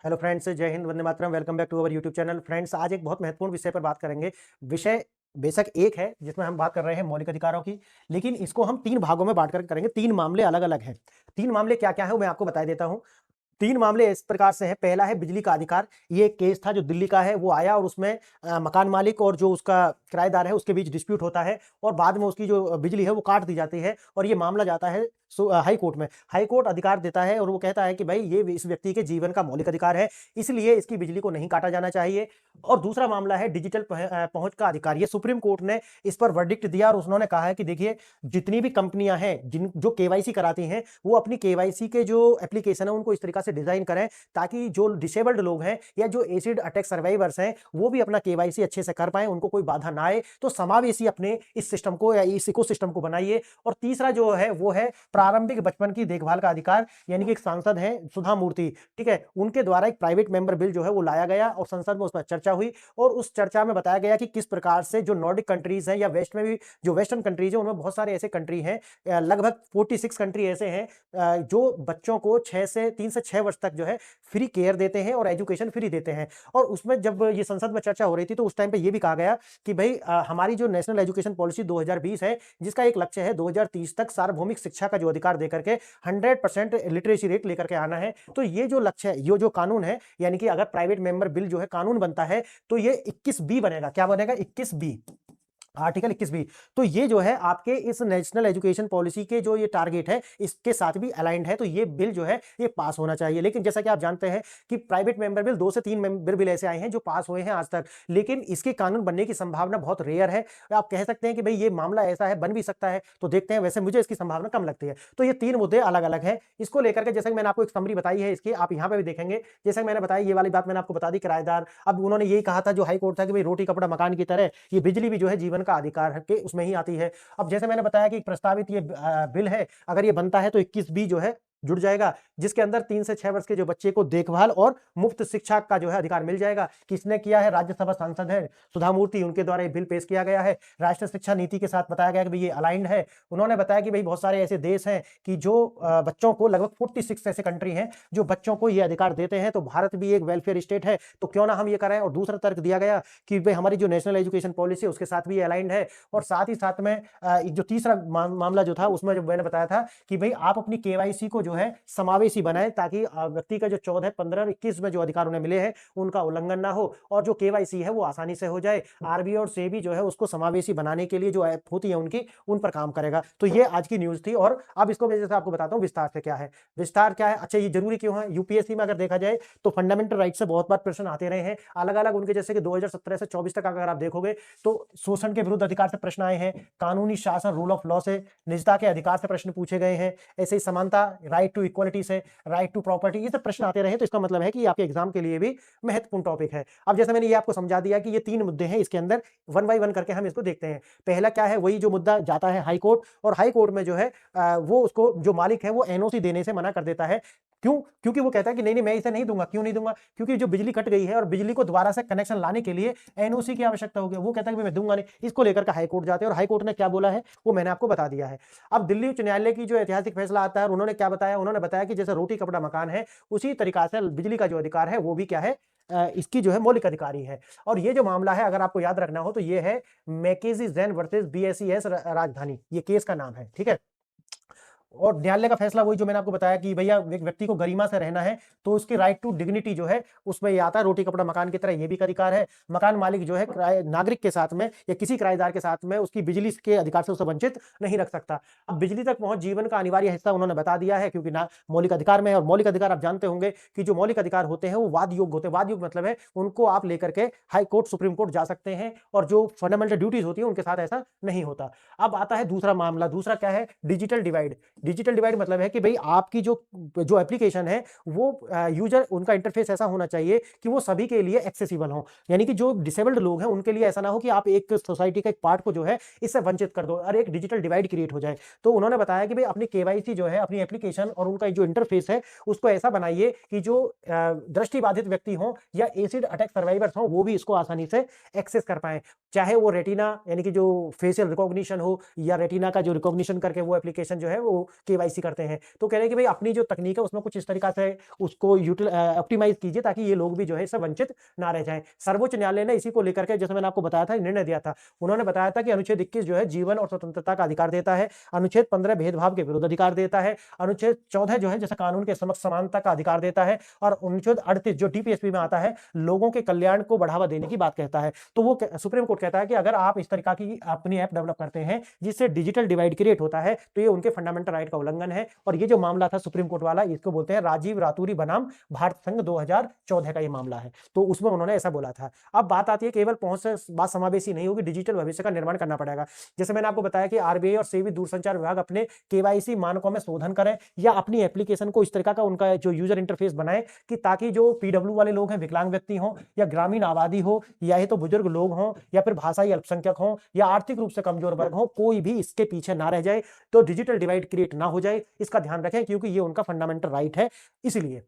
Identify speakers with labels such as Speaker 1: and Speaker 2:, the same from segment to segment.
Speaker 1: Hello friends, जय हिंद, वंदे मातरम। Welcome back to our YouTube channel. Friends, आज एक बहुत महत्वपूर्ण विषय पर बात करेंगे। विषय बेशक एक है जिसमें हम बात कर रहे हैं मौलिक अधिकारों की, लेकिन इसको हम 3 भागों में बाँट कर करेंगे। 3 मामले अलग-अलग हैं। 3 मामले क्या-क्या हैं वो मैं आपको बता देता हूँ। 3 मामले इस प्रकार से हैं। पहला है बिजली का अधिकार। ये एक केस था जो दिल्ली का है, वो आया और उसमें मकान मालिक और जो उसका किराएदार है उसके बीच डिस्प्यूट होता है और बाद में उसकी जो बिजली है वो काट दी जाती है और ये मामला जाता है हाई कोर्ट में। हाई कोर्ट अधिकार देता है और वो कहता है कि भाई ये इस व्यक्ति के जीवन का मौलिक अधिकार है, इसलिए इसकी बिजली को नहीं काटा जाना चाहिए। और दूसरा मामला है डिजिटल पहुँच का अधिकार। ये सुप्रीम कोर्ट ने इस पर वर्डिक्ट दिया और उन्होंने कहा है कि देखिए, जितनी भी कंपनियां हैं जो केवाईसी कराती हैं, वो अपनी केवाईसी के जो एप्लीकेशन है उनको इस तरीका से डिजाइन करें ताकि जो डिसेबल्ड लोग हैं या जो एसिड अटैक सर्वाइवर्स हैं वो भी अपना केवाईसी अच्छे से कर पाए, उनको कोई बाधा ना आए। तो समावेशी अपने इस सिस्टम को या इस इकोसिस्टम को बनाइए। और तीसरा जो है वो है प्रारंभिक बचपन की देखभाल का अधिकार। यानी कि एक सांसद है सुधा मूर्ति, ठीक है, उनके द्वारा एक प्राइवेट मेंबर बिल जो है वो लाया गया और संसद में उस पर चर्चा हुई और उस चर्चा में बताया गया कि किस प्रकार से जो नॉर्डिक कंट्रीज हैं या वेस्ट में भी जो वेस्टर्न कंट्रीज है उनमें बहुत सारे ऐसे कंट्री हैं, लगभग 46 कंट्री ऐसे हैं जो बच्चों को 3 से 6 वर्ष तक जो है फ्री केयर देते हैं और एजुकेशन फ्री देते हैं। और उसमें जब ये संसद में चर्चा हो रही थी तो उस टाइम पे ये भी कहा गया कि भाई हमारी जो नेशनल एजुकेशन पॉलिसी 2020 है, जिसका एक लक्ष्य है 2030 तक सार्वभौमिक शिक्षा का जो अधिकार देकर के 100% लिटरेसी रेट लेकर के आना है। तो ये जो लक्ष्य है, ये जो कानून है, यानी कि अगर प्राइवेट मेंबर बिल जो है कानून बनता है तो ये 21 बी बनेगा। क्या बनेगा? 21 बी, आर्टिकल 21 बी। तो ये जो है आपके इस नेशनल एजुकेशन पॉलिसी के जो ये टारगेट है इसके साथ भी अलाइंड है। तो ये बिल जो है ये पास होना चाहिए। लेकिन जैसा कि आप जानते हैं कि प्राइवेट मेंबर बिल 2 से 3 मेंबर बिल ऐसे आए हैं जो पास हुए हैं आज तक, लेकिन इसके कानून बनने की संभावना बहुत रेयर है। आप कह सकते हैं कि भाई ये मामला ऐसा है, बन भी सकता है, तो देखते हैं। वैसे मुझे इसकी संभावना कम लगती है। तो ये 3 मुद्दे अलग-अलग हैं। इसको लेकर के जैसा कि मैंने आपको एक समरी बताई है इसकी, आप यहाँ पे भी देखेंगे। जैसा कि मैंने बताया, ये वाली बात मैंने आपको बता दी, किराएदार। अब उन्होंने यही कहा था जो हाई कोर्ट था कि भाई रोटी कपड़ा मकान की तरह ये बिजली भी जो है जीवन का अधिकार है के उसमें ही आती है। अब जैसे मैंने बताया कि एक प्रस्तावित ये बिल है, अगर ये बनता है तो 21 बी जो है जुड़ जाएगा, जिसके अंदर 3 से 6 वर्ष के जो बच्चे को देखभाल और मुफ्त शिक्षा का जो है अधिकार मिल जाएगा। किसने किया है? राज्यसभा सांसद है सुधा मूर्ति, उनके द्वारा ये बिल पेश किया गया है। राष्ट्रीय शिक्षा नीति के साथ बताया गया कि भाई ये अलाइंड है। उन्होंने बताया कि भाई बहुत सारे ऐसे देश हैं कि जो बच्चों को, लगभग 46 ऐसे कंट्री हैं जो बच्चों को ये अधिकार देते हैं। तो भारत भी एक वेलफेयर स्टेट है, तो क्यों ना हम ये करें। और दूसरा तर्क दिया गया कि भाई हमारी जो नेशनल एजुकेशन पॉलिसी है उसके साथ भी ये अलाइंड है। और साथ ही साथ में एक जो तीसरा मामला जो था उसमें जो मैंने बताया था कि भाई आप अपनी केवाईसी को जो है समावेशी बनाएं ताकि व्यक्ति का जो 14, 15 और 21 में जो अधिकार उन्हें मिले हैं उनका उल्लंघन ना हो और जो केवाईसी है वो आसानी से हो जाए। आरबीआई और सेबी जो है उसको समावेशी बनाने के लिए जो ऐप होती है उनकी, उन पर काम करेगा। तो ये आज की न्यूज थी। और अब इसको मैं जैसे आपको बताता हूँ विस्तार से क्या है। विस्तार क्या है? अच्छा, ये जरूरी क्यों है? यूपीएससी में अगर देखा जाए तो फंडामेंटल राइट से बहुत बार प्रश्न आते रहे हैं अलग-अलग उनके, जैसे कि 2017 से 24 तक अगर आप देखोगे तो शोषण के विरुद्ध अधिकार से प्रश्न आए हैं, कानूनी शासन रूल ऑफ लॉ से, निजता के अधिकार से प्रश्न पूछे गए हैं, ऐसे ही समानता, राइट टू इक्वलिटी से, राइट टू प्रॉपर्टी, ये सब प्रश्न आते रहे। तो इसका मतलब है कि आपके एग्जाम के लिए भी महत्वपूर्ण टॉपिक है। अब जैसे मैंने ये आपको समझा दिया कि ये 3 मुद्दे हैं, इसके अंदर वन बाय वन करके हम इसको देखते हैं। पहला क्या है? वही जो मुद्दा जाता है हाई कोर्ट, और हाई कोर्ट में जो है वो उसको जो मालिक है वो एनओसी देने से मना कर देता है। क्यों? क्योंकि वो कहता है कि नहीं नहीं मैं इसे नहीं दूंगा। क्यों नहीं दूंगा? क्योंकि जो बिजली कट गई है और बिजली को दोबारा से कनेक्शन लाने के लिए एनओसी की आवश्यकता होगी। वो कहता है कि मैं दूंगा नहीं। इसको लेकर के हाई कोर्ट जाते हैं और हाई कोर्ट ने क्या बोला है वो मैंने आपको बता दिया है। अब दिल्ली उच्च न्यायालय की जो ऐतिहासिक फैसला आता है, और उन्होंने क्या बताया? उन्होंने बताया कि जैसे रोटी कपड़ा मकान है उसी तरीका से बिजली का जो अधिकार है वो भी क्या है, इसकी जो है मौलिक अधिकारी है। और ये जो मामला है अगर आपको याद रखना हो तो ये है मैकेजी जैन वर्सेस बीएसईएस राजधानी, ये केस का नाम है, ठीक है। और न्यायालय का फैसला वही जो मैंने आपको बताया कि भैया एक व्यक्ति को गरिमा से रहना है तो उसकी राइट टू डिग्निटी जो है उसमें ये आता है। रोटी कपड़ा मकान की तरह ये भी एक अधिकार है। मकान मालिक जो है नागरिक के साथ में या किसी किराएदार के साथ में उसकी बिजली के अधिकार से उसे वंचित नहीं रख सकता। अब बिजली तक पहुंच जीवन का अनिवार्य हिस्सा उन्होंने बता दिया है, क्योंकि ना मौलिक अधिकार में है। और मौलिक अधिकार आप जानते होंगे कि जो मौलिक अधिकार होते हैं वो वाद योग्य होते हैं। वाद योग्य मतलब है उनको आप लेकर के हाई कोर्ट, सुप्रीम कोर्ट जा सकते हैं, और जो फंडामेंटल ड्यूटीज होती है उनके साथ ऐसा नहीं होता। अब आता है दूसरा मामला। दूसरा क्या है? Digital divide. डिजिटल डिवाइड मतलब है कि भाई आपकी जो जो एप्लीकेशन है वो यूजर, उनका इंटरफेस ऐसा होना चाहिए कि वो सभी के लिए एक्सेसिबल हो। यानी कि जो डिसेबल्ड लोग हैं उनके लिए ऐसा ना हो कि आप एक सोसाइटी का एक पार्ट को जो है इससे वंचित कर दो और एक डिजिटल डिवाइड क्रिएट हो जाए। तो उन्होंने बताया कि भाई अपनी केवाईसी जो है, अपनी एप्लीकेशन और उनका जो इंटरफेस है उसको ऐसा बनाइए कि जो दृष्टिबाधित व्यक्ति हो या एसिड अटैक सर्वाइवर्स हो वो भी इसको आसानी से एक्सेस कर पाए। चाहे वो रेटिना यानी कि जो फेशियल रिकॉग्निशन हो या रेटिना का जो रिकॉग्निशन करके वो एप्लीकेशन जो है वो केवाईसी करते हैं। तो कह रहे हैं कि भाई अपनी जो तकनीक है उसमें कुछ इस तरीका से उसको ऑप्टिमाइज कीजिए ताकि ये लोग भी जो है इससे वंचित ना रह जाएं। सर्वोच्च न्यायालय ने इसी को लेकर के, जैसे मैंने आपको बताया था, निर्णय दिया था। उन्होंने बताया था कि अनुच्छेद 21 जो है जीवन और स्वतंत्रता का अधिकार देता है, अनुच्छेद 15 भेदभाव के विरुद्ध अधिकार देता है, अनुच्छेद 14 जो है जैसे कानून के समक्ष समानता का अधिकार देता है, और अनुच्छेद 38 जो डीपीएसपी में आता है लोगों के कल्याण को बढ़ावा देने की बात कहता है। तो वो सुप्रीम कोर्ट कहता है कि अगर आप इस तरीका की अपनी ऐप डेवलप करते हैं जिससे डिजिटल डिवाइड क्रिएट होता है तो ये उनके फंडामेंटल राइट का उल्लंघन है। और ये जो मामला था सुप्रीम कोर्ट वाला, इसको बोलते हैं राजीव रातुरी बनाम भारत संघ 2014 का ये मामला है। तो उसमें उन्होंने ऐसा बोला था। अब बात आती है केवल पहुंच से बात समावेशी नहीं होगी, डिजिटल भविष्य का निर्माण करना पड़ेगा। जैसे मैंने आपको बताया कि आरबीआई और सेबी दूरसंचार विभाग अपने केवाईसी मानकों में शोधन करें या अपनी एप्लीकेशन को इस तरीका का उनका जो यूजर इंटरफेस बनाए कि ताकि जो पीडब्ल्यू वाले लोग हैं, विकलांग व्यक्ति हो या ग्रामीण आबादी हो या ही तो बुजुर्ग लोग हों या फिर भाषाई अल्पसंख्यक हों या आर्थिक रूप से कमजोर वर्ग हो, कोई भी इसके पीछे ना रह जाए, तो डिजिटल डिवाइड क्रिएट ना हो जाए, इसका ध्यान रखें क्योंकि ये उनका फंडामेंटल राइट है। इसलिए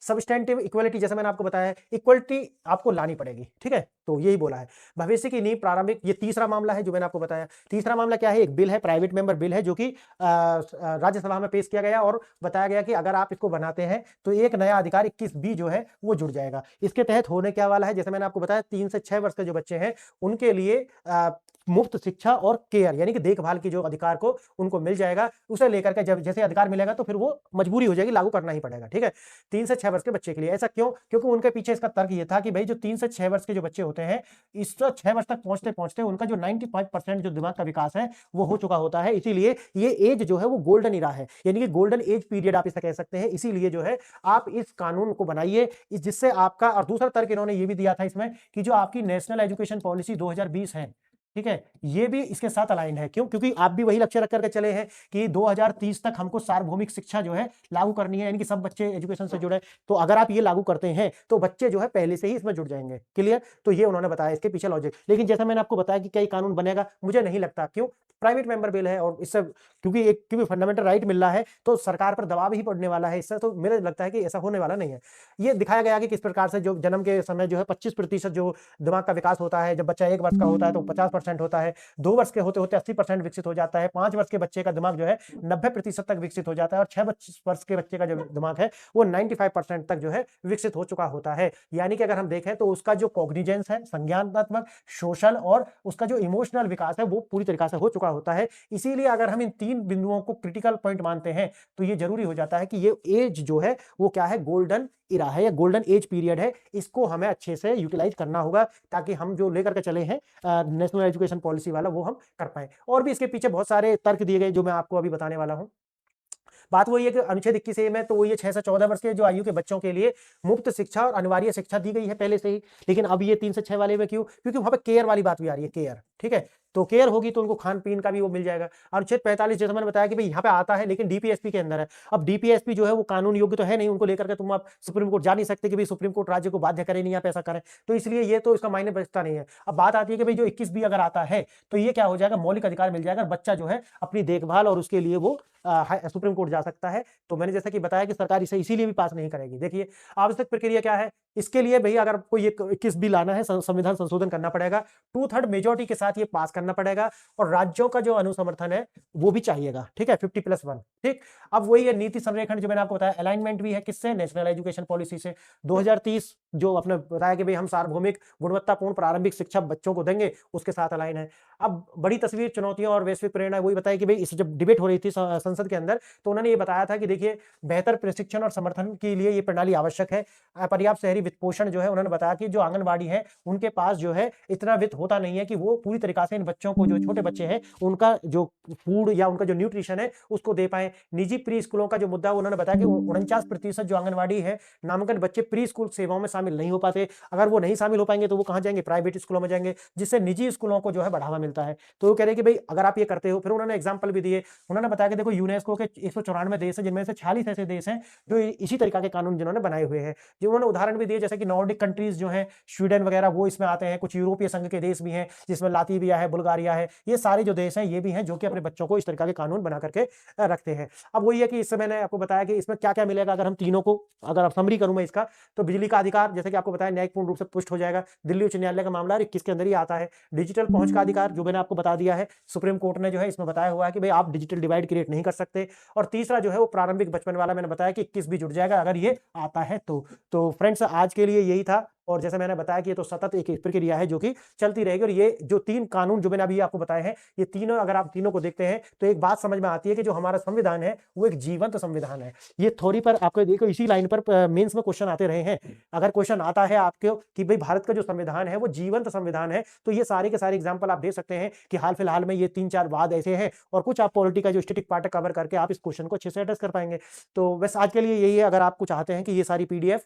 Speaker 1: सबस्टैंटिव इक्वलिटी, जैसे मैंने आपको बताया, इक्वलिटी आपको लानी पड़ेगी, ठीक है। तो यही बोला है। भविष्य की नींव प्रारंभिक, ये तीसरा मामला है जो मैंने आपको बताया। तीसरा मामला क्या है? एक बिल है, प्राइवेट मेंबर बिल है, जो कि राज्यसभा में पेश किया गया और बताया गया कि अगर आप इसको बनाते हैं तो एक नया अधिकार 21B जो है वो जुड़ जाएगा। इसके तहत होने क्या वाला है, जैसे मैंने आपको बताया 3 से 6 वर्ष के जो बच्चे हैं उनके लिए मुफ्त शिक्षा और केयर यानी कि देखभाल की जो अधिकार को उनको मिल जाएगा। उसे लेकर के जब जैसे अधिकार मिलेगा तो फिर वो मजबूरी हो जाएगी, लागू करना ही पड़ेगा, ठीक है। 3 से 6 वर्ष के बच्चे के लिए। ऐसा क्यों? क्योंकि उनके पीछे इसका तर्क ये था कि भाई जो 3 से 6 वर्ष के जो बच्चे होते हैं, इस 6 वर्ष तक पहुंचते पहुंचते उनका जो 95% जो दिमाग का विकास है वो हो चुका होता है। इसीलिए ये एज जो है वो गोल्डन इरा है, यानी कि गोल्डन एज पीरियड आप इसे कह सकते हैं। इसीलिए जो है आप इस कानून को बनाइए जिससे आपका, और दूसरा तर्क इन्होंने ये भी दिया था इसमें कि जो आपकी नेशनल एजुकेशन पॉलिसी 2020 है, ठीक है, ये भी इसके साथ अलाइन है। क्यों? क्योंकि आप भी वही लक्ष्य रख करके चले हैं कि 2030 तक हमको सार्वभौमिक शिक्षा जो है लागू करनी है, यानी कि सब बच्चे एजुकेशन से जुड़े। तो अगर आप ये लागू करते हैं तो बच्चे जो है पहले से ही इसमें जुड़ जाएंगे। क्लियर? तो ये उन्होंने बताया इसके पीछे लॉजिक। लेकिन जैसा मैंने आपको बताया कि क्या ये कानून बनेगा, मुझे नहीं लगता। क्यों? प्राइवेट मेंबर बिल है और इससे क्योंकि फंडामेंटल राइट मिल रहा है तो सरकार पर दबाव ही पड़ने वाला है इससे। तो मुझे लगता है कि ऐसा होने वाला नहीं है। ये दिखाया गया कि किस प्रकार से जो जन्म के समय जो है 25% जो दिमाग का विकास होता है, जब बच्चा 1 वर्ष का होता है तो 50% होता है, 2 वर्ष के होते होते 80% विकसित हो जाता है, 5 वर्ष के बच्चे का दिमाग जो है 90% तक विकसित हो जाता है और 6 वर्ष के बच्चे का जो दिमाग है वो 95% तक जो है विकसित हो चुका होता है। यानी कि अगर हम देखें तो उसका जो कॉग्निजेंस है, संज्ञानात्मक, सोशल और उसका जो इमोशनल विकास है वो पूरी तरीके से हो चुका होता है। इसीलिए अगर हम इन 3 बिंदुओं को क्रिटिकल पॉइंट मानते हैं तो ये जरूरी हो जाता है कि ये एज जो है वो क्या है, गोल्डन इरा है या गोल्डन एज पीरियड है। इसको हमें अच्छे से यूटिलाइज करना होगा ताकि हम जो लेकर के चले हैं नेशनल एजुकेशन पॉलिसी वाला वो हम कर पाए। और भी इसके पीछे बहुत सारे तर्क दिए गए जो मैं आपको अभी बताने वाला हूं। बात वही है कि अनुच्छेद 21A में तो ये 6 से 14 वर्ष के जो आयु के बच्चों के लिए मुफ्त शिक्षा और अनिवार्य शिक्षा दी गई है पहले से ही। लेकिन अब ये 3 से 6 वाले में क्यों? क्योंकि वहां पे केयर वाली बात भी आ रही है, केयर, ठीक है। तो केयर होगी तो उनको खान पीन का भी वो मिल जाएगा। अनुच्छेद 45 जैसे मैंने बताया कि भाई यहाँ पे आता है लेकिन डीपीएसपी के अंदर है। अब डीपीएसपी जो है वो कानून योग्य तो है नहीं, उनको लेकर के तुम आप सुप्रीम कोर्ट जा नहीं सकते कि भाई सुप्रीम कोर्ट राज्य को बाध्य करे नहीं आप ऐसा करें। तो इसलिए ये तो इसका मायने बचता नहीं है। अब बात आती है कि भाई जो 21B अगर आता है तो ये क्या हो जाएगा, मौलिक अधिकार मिल जाएगा, बच्चा जो है अपनी देखभाल और उसके लिए वो सुप्रीम कोर्ट जा सकता है। तो मैंने जैसा कि बताया कि सरकार इसे इसीलिए भी पास नहीं करेगी। देखिए आवश्यक प्रक्रिया क्या है इसके लिए, भाई अगर कोई 21B लाना है, संविधान संशोधन करना पड़ेगा, 2/3 मेजोरिटी के साथ ये पास करना पड़ेगा और राज्यों का जो अनुसमर्थन है वो भी चाहिएगा, ठीक है, 50+1, ठीक। अब वही है नीति संरेखण जो मैंने आपको बताया, अलाइनमेंट भी है किससे, नेशनल एजुकेशन पॉलिसी से। 2030 जो अपने बताया कि भाई हम सार्वभौमिक गुणवत्तापूर्ण प्रारंभिक शिक्षा बच्चों को देंगे, उसके साथ अलाइन है। अब बड़ी तस्वीर, चुनौतियां और वैश्विक प्रेरणा, वही बताया कि भाई इस जब डिबेट हो रही थी संसद के अंदर तो उन्होंने ये बताया था कि देखिए बेहतर प्रशिक्षण और समर्थन के लिए ये प्रणाली आवश्यक है। पर्याप्त शहरी वित्त पोषण जो है, उन्होंने बताया कि जो आंगनबाड़ी है उनके पास जो है इतना वित्त होता नहीं है कि वो पूरी तरीके से इन बच्चों को, जो छोटे बच्चे हैं, उनका जो फूड या उनका जो न्यूट्रिशन है उसको दे पाए। निजी प्री स्कूलों का जो मुद्दा, उन्होंने बताया कि 49% जो आंगनबाड़ी है नामांकन बच्चे प्री स्कूल सेवाओं में शामिल नहीं हो पाते। अगर वो नहीं शामिल हो पाएंगे तो वो कहां जाएंगे, प्राइवेट स्कूलों में जाएंगे, जिससे निजी स्कूलों को जो है बढ़ावा मिलता है। तो वो कह रहे कि भाई अगर आप ये करते हो, फिर उन्होंने एग्जाम्पल भी दिए। उन्होंने बताया कि देखो यूनेस्को के 194 देश है जिनमें से 46 ऐसे देश हैं जो इसी तरीका के कानून जिन्होंने बनाए हुए हैं। जो उन्होंने उदाहरण भी दिए जैसे कि नॉर्डिक कंट्रीज जो हैं, स्वीडन वगैरह, वो इसमें आते हैं। कुछ यूरोपीय संघ के देश भी हैं जिसमें लातविया है, बुल्गारिया है, ये सारे जो देश हैं ये भी हैं जो कि अपने बच्चों को इस तरीका के कानून बना करके रखते हैं। अब वही है कि इससे मैंने आपको बताया कि इसमें क्या क्या मिलेगा। अगर हम तीनों को, अगर समरी करूं मैं इसका, तो बिजली का अधिकार जैसे कि आपको बताया न्यायिक पूर्ण रूप से पुष्ट हो जाएगा। दिल्ली उच्च न्यायालय का मामला 21 के अंदर ही आता है। डिजिटल पहुंच का अधिकार जो मैंने आपको बता दिया है, सुप्रीम कोर्ट ने जो है इसमें बताया हुआ है कि भाई आप डिजिटल डिवाइड क्रिएट नहीं कर सकते। और तीसरा जो है वो प्रारंभिक बचपन वाला मैंने बताया कि 21 भी जुड़ जाएगा अगर ये आता है तो फ्रेंड्स आज के लिए यही था। और जैसे मैंने बताया कि ये तो सतत एक प्रक्रिया है जो कि चलती रहेगी। और ये जो 3 कानून जो मैंने अभी आपको बताए हैं, ये तीनों अगर आप तीनों को देखते हैं तो एक बात समझ में आती है कि जो हमारा संविधान है वो एक जीवंत संविधान है। ये थ्योरी पर आपको देखो इसी लाइन पर मेंस में क्वेश्चन आते रहे हैं। अगर क्वेश्चन आता है आपको कि भाई भारत का जो संविधान है वो जीवंत संविधान है, तो ये सारे के सारे एग्जाम्पल आप दे सकते हैं कि हाल फिलहाल में ये 3-4 वाद ऐसे हैं और कुछ आप पॉलिटी का जो स्टैटिक पार्ट कवर करके आप इस क्वेश्चन को अच्छे से एड्रेस कर पाएंगे। तो बस आज के लिए यही है। अगर आपको चाहते हैं कि ये सारी पीडीएफ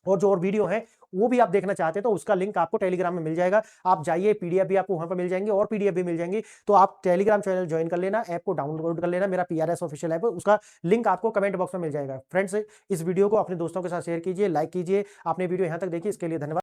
Speaker 1: और जो और वीडियो है वो भी आप देखना चाहते हैं तो उसका लिंक आपको टेलीग्राम में मिल जाएगा। आप जाइए, पीडीएफ भी आपको वहां पर मिल जाएंगे और पीडीएफ भी मिल जाएंगी। तो आप टेलीग्राम चैनल ज्वाइन कर लेना, ऐप को डाउनलोड कर लेना। मेरा पीआरएस ऑफिशियल ऐप है, उसका लिंक आपको कमेंट बॉक्स में मिल जाएगा। फ्रेंड्स, इस वीडियो को अपने दोस्तों के साथ शेयर कीजिए, लाइक कीजिए। आपने वीडियो यहां तक देखी इसके लिए धन्यवाद।